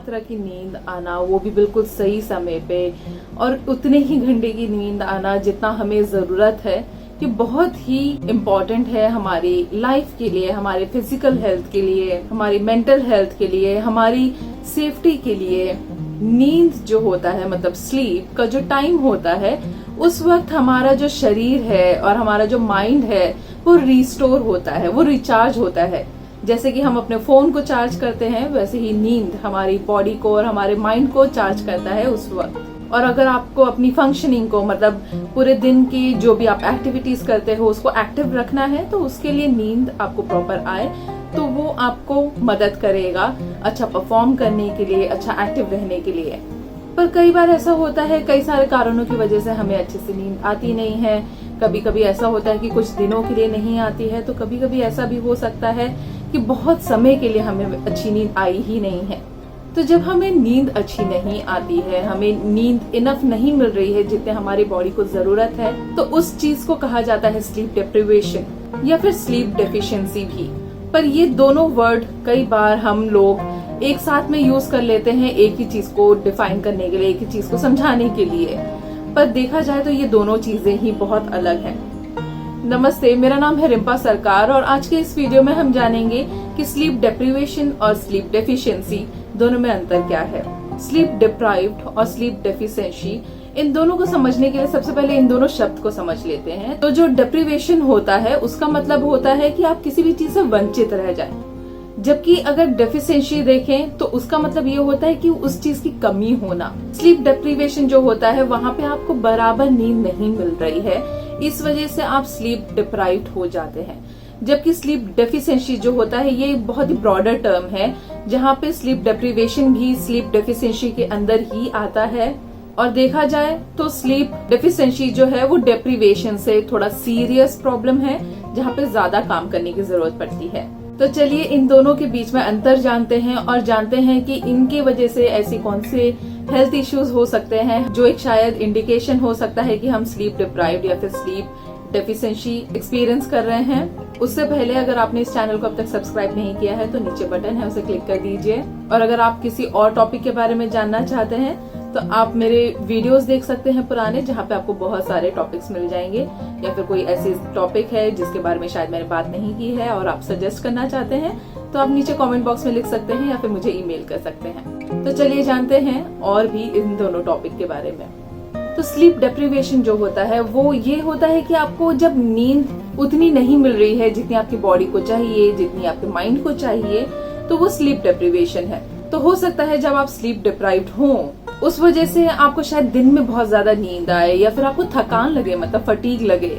मात्रा की नींद आना, वो भी बिल्कुल सही समय पे, और उतने ही घंटे की नींद आना जितना हमें जरूरत है, ये बहुत ही इम्पोर्टेंट है हमारी लाइफ के लिए, हमारे फिजिकल हेल्थ के लिए, हमारी मेंटल हेल्थ के लिए, हमारी सेफ्टी के लिए। नींद जो होता है मतलब स्लीप का जो टाइम होता है, उस वक्त हमारा जो शरीर है और हमारा जो माइंड है वो रिस्टोर होता है, वो रिचार्ज होता है। जैसे कि हम अपने फोन को चार्ज करते हैं, वैसे ही नींद हमारी बॉडी को और हमारे माइंड को चार्ज करता है उस वक्त। और अगर आपको अपनी फंक्शनिंग को मतलब पूरे दिन की जो भी आप एक्टिविटीज करते हो उसको एक्टिव रखना है, तो उसके लिए नींद आपको प्रॉपर आए तो वो आपको मदद करेगा अच्छा परफॉर्म करने के लिए, अच्छा एक्टिव रहने के लिए। पर कई बार ऐसा होता है, कई सारे कारणों की वजह से हमें अच्छे से नींद आती नहीं है। कभी कभी ऐसा होता है कि कुछ दिनों के लिए नहीं आती है, तो कभी कभी ऐसा भी हो सकता है कि बहुत समय के लिए हमें अच्छी नींद आई ही नहीं है। तो जब हमें नींद अच्छी नहीं आती है, हमें नींद इनफ नहीं मिल रही है जितने हमारी बॉडी को जरूरत है, तो उस चीज को कहा जाता है स्लीप डिप्रिवेशन या फिर स्लीप डेफिशिएंसी भी। पर ये दोनों वर्ड कई बार हम लोग एक साथ में यूज कर लेते हैं एक ही चीज को डिफाइन करने के लिए, एक ही चीज को समझाने के लिए। पर देखा जाए तो ये दोनों चीजें ही बहुत अलग हैं। नमस्ते, मेरा नाम है रिम्पा सरकार और आज के इस वीडियो में हम जानेंगे कि स्लीप डेप्रिवेशन और स्लीप डेफिशिएंसी दोनों में अंतर क्या है। स्लीप डिप्राइव्ड और स्लीप डेफिशिएंसी, इन दोनों को समझने के लिए सबसे पहले इन दोनों शब्द को समझ लेते हैं। तो जो डेप्रिवेशन होता है उसका मतलब होता है कि आप किसी भी चीज से वंचित रह जाएं, जबकि अगर डेफिशिएंसी देखें तो उसका मतलब ये होता है कि उस चीज की कमी होना। स्लीप डेप्रिवेशन जो होता है वहाँ पे आपको बराबर नींद नहीं मिल रही है, इस वजह से आप स्लीप डिप्राइव्ड हो जाते हैं। जबकि स्लीप डेफिशिएंसी जो होता है ये बहुत ही ब्रॉडर टर्म है, जहाँ पे स्लीप डेप्रिवेशन भी स्लीप डेफिशिएंसी के अंदर ही आता है। और देखा जाए तो स्लीप डेफिशिएंसी जो है वो डेप्रिवेशन से थोड़ा सीरियस प्रॉब्लम है, जहाँ पे ज्यादा काम करने की जरूरत पड़ती है। तो चलिए इन दोनों के बीच में अंतर जानते हैं और जानते हैं कि इनके वजह से ऐसी कौन से हेल्थ इश्यूज हो सकते हैं जो एक शायद इंडिकेशन हो सकता है कि हम स्लीप डिप्राइव्ड या फिर स्लीप डेफिशिएंसी एक्सपीरियंस कर रहे हैं। उससे पहले अगर आपने इस चैनल को अब तक सब्सक्राइब नहीं किया है तो नीचे बटन है, उसे क्लिक कर दीजिए। और अगर आप किसी और टॉपिक के बारे में जानना चाहते हैं तो आप मेरे वीडियोस देख सकते हैं पुराने, जहाँ पे आपको बहुत सारे टॉपिक्स मिल जाएंगे। या फिर कोई ऐसी टॉपिक है जिसके बारे में शायद मैंने बात नहीं की है और आप सजेस्ट करना चाहते हैं तो आप नीचे कमेंट बॉक्स में लिख सकते हैं या फिर मुझे ईमेल कर सकते हैं। तो चलिए जानते हैं और भी इन दोनों टॉपिक के बारे में। तो स्लीप डेप्रिवेशन जो होता है वो ये होता है कि आपको जब नींद उतनी नहीं मिल रही है जितनी आपकी बॉडी को चाहिए, जितनी आपके माइंड को चाहिए, तो वो स्लीप डेप्रिवेशन है। तो हो सकता है जब आप स्लीप डिप्राइव्ड हो उस वजह से आपको शायद दिन में बहुत ज्यादा नींद आए या फिर आपको थकान लगे, मतलब फटीग लगे।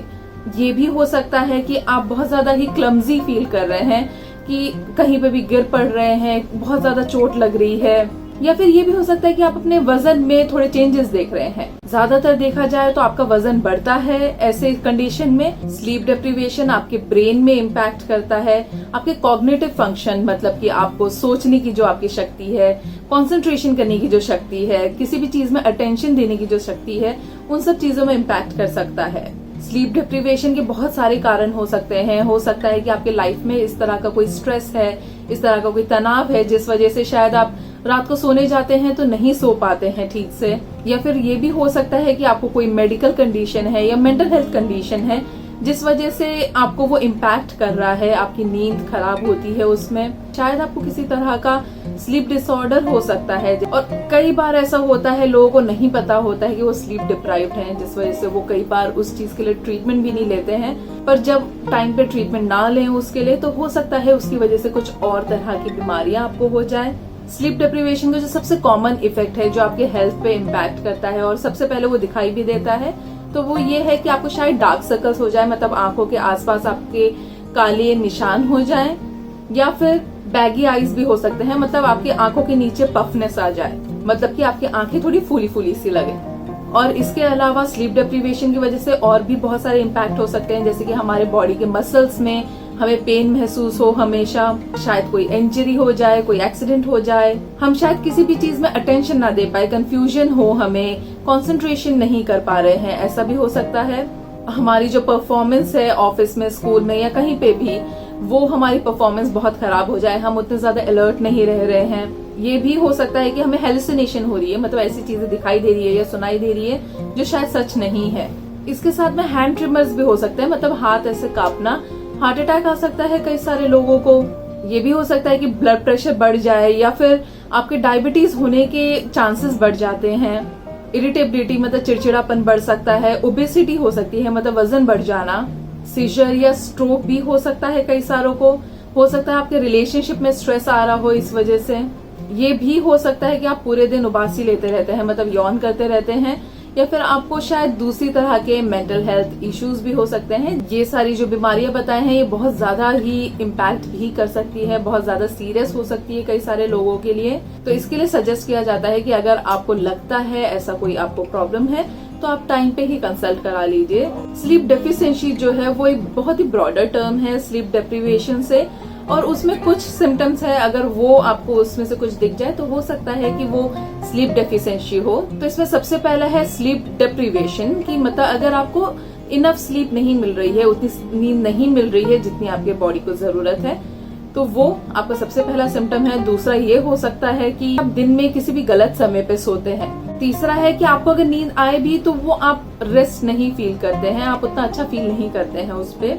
ये भी हो सकता है कि आप बहुत ज्यादा ही क्लमजी फील कर रहे हैं, कि कहीं पे भी गिर पड़ रहे हैं, बहुत ज्यादा चोट लग रही है। या फिर ये भी हो सकता है कि आप अपने वजन में थोड़े चेंजेस देख रहे हैं। ज्यादातर देखा जाए तो आपका वजन बढ़ता है ऐसे कंडीशन में। स्लीप डेप्रिवेशन आपके ब्रेन में इम्पैक्ट करता है, आपके कॉग्निटिव फंक्शन, मतलब कि आपको सोचने की जो आपकी शक्ति है, कंसंट्रेशन करने की जो शक्ति है, किसी भी चीज में अटेंशन देने की जो शक्ति है, उन सब चीजों में इम्पैक्ट कर सकता है। स्लीप डिप्रिवेशन के बहुत सारे कारण हो सकते हैं। हो सकता है कि आपके लाइफ में इस तरह का कोई स्ट्रेस है, इस तरह का कोई तनाव है जिस वजह से शायद आप रात को सोने जाते हैं तो नहीं सो पाते हैं ठीक से। या फिर ये भी हो सकता है कि आपको कोई मेडिकल कंडीशन है या मेंटल हेल्थ कंडीशन है जिस वजह से आपको वो इम्पैक्ट कर रहा है, आपकी नींद खराब होती है उसमें। शायद आपको किसी तरह का स्लीप डिसऑर्डर हो सकता है। और कई बार ऐसा होता है लोगों को नहीं पता होता है कि वो स्लीप डिप्राइव्ड हैं, जिस वजह से वो कई बार उस चीज के लिए ट्रीटमेंट भी नहीं लेते हैं। पर जब टाइम पे ट्रीटमेंट ना लें उसके लिए तो हो सकता है उसकी वजह से कुछ और तरह की बीमारियां आपको हो जाए। स्लीप डिप्रिवेशन का जो सबसे कॉमन इफेक्ट है जो आपके हेल्थ पे इम्पैक्ट करता है और सबसे पहले वो दिखाई भी देता है, तो वो ये है कि आपको शायद डार्क सर्कल्स हो जाए, मतलब आंखों के आसपास आपके काले निशान हो जाए, या फिर बैगी आईज भी हो सकते हैं, मतलब आपकी आंखों के नीचे पफनेस आ जाए, मतलब कि आपकी आंखें थोड़ी फूली फूली सी लगे। और इसके अलावा स्लीप डिप्रिवेशन की वजह से और भी बहुत सारे इम्पैक्ट हो सकते हैं, जैसे कि हमारे बॉडी के मसल्स में हमें पेन महसूस हो हमेशा, शायद कोई इंजरी हो जाए, कोई एक्सीडेंट हो जाए, हम शायद किसी भी चीज में अटेंशन ना दे पाए, कंफ्यूजन हो, हमें कंसंट्रेशन नहीं कर पा रहे हैं, ऐसा भी हो सकता है। हमारी जो परफॉर्मेंस है ऑफिस में, स्कूल में या कहीं पे भी, वो हमारी परफॉर्मेंस बहुत खराब हो जाए, हम उतने ज्यादा अलर्ट नहीं रह रहे हैं। ये भी हो सकता है कि हमें हेलुसिनेशन हो रही है, मतलब ऐसी चीजें दिखाई दे रही है या सुनाई दे रही है जो शायद सच नहीं है। इसके साथ में हैंड ट्रिमर्स भी हो सकते हैं, मतलब हाथ ऐसे कांपना। हार्ट अटैक आ सकता है कई सारे लोगों को। ये भी हो सकता है कि ब्लड प्रेशर बढ़ जाए, या फिर आपके डायबिटीज होने के चांसेस बढ़ जाते हैं। इरिटेबिलिटी मतलब चिड़चिड़ापन बढ़ सकता है। ओबेसिटी हो सकती है, मतलब वजन बढ़ जाना। सीजर या स्ट्रोक भी हो सकता है कई सारों को। हो सकता है आपके रिलेशनशिप में स्ट्रेस आ रहा हो इस वजह से। ये भी हो सकता है कि आप पूरे दिन उबासी लेते रहते हैं, मतलब यौन करते रहते हैं, या फिर आपको शायद दूसरी तरह के मेंटल हेल्थ इश्यूज भी हो सकते हैं। ये सारी जो बीमारियां बताए हैं ये बहुत ज्यादा ही इम्पैक्ट भी कर सकती है, बहुत ज्यादा सीरियस हो सकती है कई सारे लोगों के लिए। तो इसके लिए सजेस्ट किया जाता है कि अगर आपको लगता है ऐसा कोई आपको प्रॉब्लम है तो आप टाइम पे ही कंसल्ट करा लीजिए। स्लीप डेफिशिएंसी जो है वो एक बहुत ही ब्रॉडर टर्म है स्लीप डेप्रिवेशन से, और उसमें कुछ सिम्टम्स है। अगर वो आपको उसमें से कुछ दिख जाए तो हो सकता है कि वो स्लीप डेफिशिएंसी हो। तो इसमें सबसे पहला है स्लीप डेप्रिवेशन, की मतलब अगर आपको इनफ स्लीप नहीं मिल रही है, उतनी नींद नहीं मिल रही है जितनी आपके बॉडी को जरूरत है, तो वो आपका सबसे पहला सिम्टम है। दूसरा ये हो सकता है कि आप दिन में किसी भी गलत समय पे सोते हैं। तीसरा है कि आपको अगर नींद आए भी तो वो आप रेस्ट नहीं फील करते हैं, आप उतना अच्छा फील नहीं करते हैं उस पे।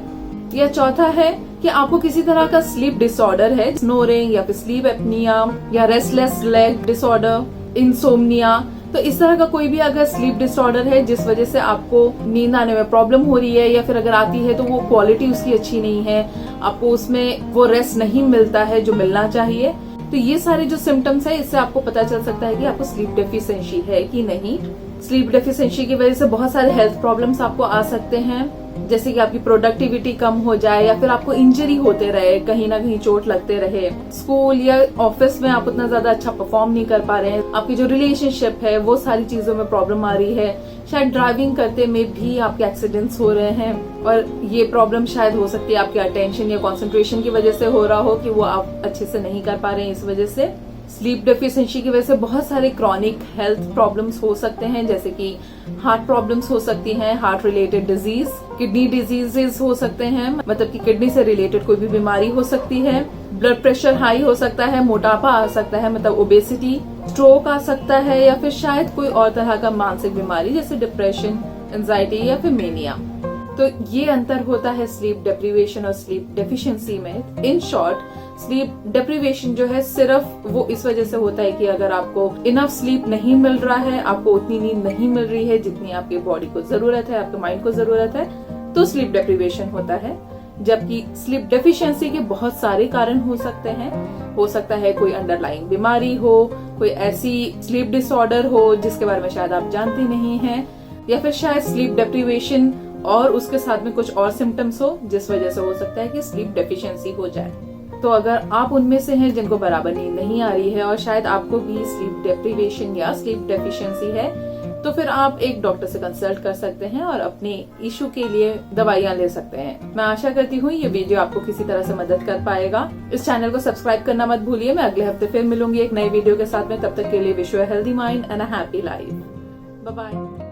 या चौथा है कि आपको किसी तरह का स्लीप डिसऑर्डर है, स्नोरिंग या फिर स्लीप एपनिया या रेस्टलेस लेग डिसऑर्डर, इंसोम्निया। तो इस तरह का कोई भी अगर स्लीप डिसऑर्डर है जिस वजह से आपको नींद आने में प्रॉब्लम हो रही है, या फिर अगर आती है तो वो क्वालिटी उसकी अच्छी नहीं है, आपको उसमें वो रेस्ट नहीं मिलता है जो मिलना चाहिए, तो ये सारे जो सिम्टम्स है इससे आपको पता चल सकता है कि आपको स्लीप डेफिशिएंसी है कि नहीं। स्लीप डेफिशिएंसी की वजह से बहुत सारे हेल्थ प्रॉब्लम्स आपको आ सकते हैं, जैसे कि आपकी प्रोडक्टिविटी कम हो जाए, या फिर आपको इंजरी होते रहे, कहीं ना कहीं चोट लगते रहे। स्कूल या ऑफिस में आप उतना ज्यादा अच्छा परफॉर्म नहीं कर पा रहे हैं, आपकी जो रिलेशनशिप है वो सारी चीजों में प्रॉब्लम आ रही है। शायद ड्राइविंग करते में भी आपके एक्सीडेंट्स हो रहे हैं, और ये प्रॉब्लम शायद हो सकती है आपके अटेंशन या कॉन्सेंट्रेशन की वजह से हो रहा हो, कि वो आप अच्छे से नहीं कर पा रहे हैं इस वजह से। स्लीप डेफिशिएंसी की वजह से बहुत सारे क्रॉनिक हेल्थ प्रॉब्लम्स हो सकते हैं, जैसे कि हार्ट प्रॉब्लम्स हो सकती हैं, heart related disease, kidney diseases हो सकते हैं, मतलब कि किडनी से रिलेटेड कोई भी बीमारी हो सकती है। ब्लड प्रेशर हाई हो सकता है, मोटापा आ सकता है मतलब ओबेसिटी, स्ट्रोक आ सकता है, या फिर शायद कोई और तरह का मानसिक बीमारी जैसे डिप्रेशन, एंजाइटी या फिर मेनिया। तो ये अंतर होता है स्लीप डेप्रिवेशन और स्लीप डेफिशिएंसी में। इन शॉर्ट, स्लीप डेप्रिवेशन जो है सिर्फ वो इस वजह से होता है कि अगर आपको इनफ स्लीप नहीं मिल रहा है, आपको उतनी नींद नहीं मिल रही है जितनी आपकी बॉडी को जरूरत है, आपके माइंड को जरूरत है, तो स्लीप डेप्रिवेशन होता है। जबकि स्लीप डेफिशिएंसी के बहुत सारे कारण हो सकते हैं। हो सकता है कोई अंडरलाइंग बीमारी हो, कोई ऐसी स्लीप डिसऑर्डर हो जिसके बारे में शायद आप जानते नहीं हैं, या फिर शायद स्लीप डेप्रिवेशन और उसके साथ में कुछ और सिम्टम्स हो जिस वजह से हो सकता है कि स्लीप डेफिशिएंसी हो जाए। तो अगर आप उनमें से हैं जिनको बराबर नींद नहीं आ रही है और शायद आपको भी स्लीप डेप्रिवेशन या स्लीप डेफिशिएंसी है, तो फिर आप एक डॉक्टर से कंसल्ट कर सकते हैं और अपने इशू के लिए दवाइयां ले सकते हैं। मैं आशा करती हूँ ये वीडियो आपको किसी तरह से मदद कर पाएगा। इस चैनल को सब्सक्राइब करना मत भूलिए। मैं अगले हफ्ते फिर मिलूंगी एक नई वीडियो के साथ में। तब तक के लिए wish you a healthy mind and a happy life. Bye bye.